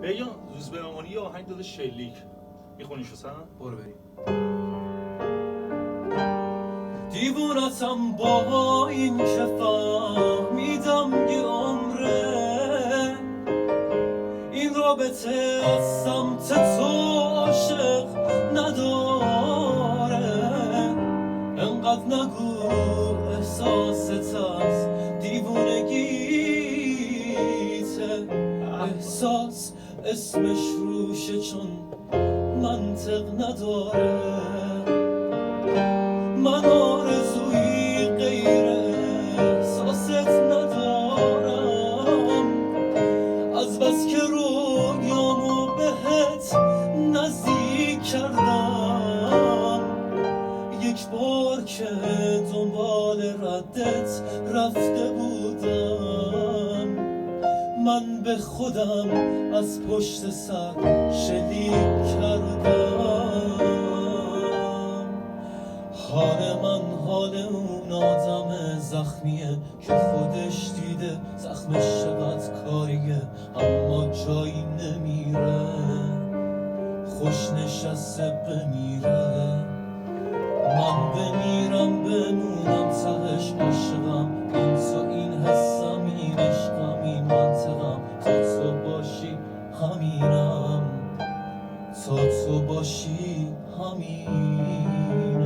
بگم روز به مامانی یه آهنگ داده شلیک میخونیش حسن؟ برو بریم. دیوونتم با این که فهمیدم یه عمره این رابطه از سمت تو عاشق نداره. انقدر نگو احساست از دیوونگیته، احساس اسمش روشه چون منطق نداره. من آرزویی غیر احساست ندارم، از بس که رویامو بهت نزدیک کردم. یک بار که دنبال ردت رفته بودم، من به خودم از پشت سر شلیک کردم. حال من حال اون آدم زخمیه که خودش دیده زخمش چقدر کاریه اما جایی نمیره، خوش نشسته بمیره. من بمیرم بمونم تهش عاشقم، این تو این حسم این عشقم این منطقم، تو باشی همینم، تو باشی همینم.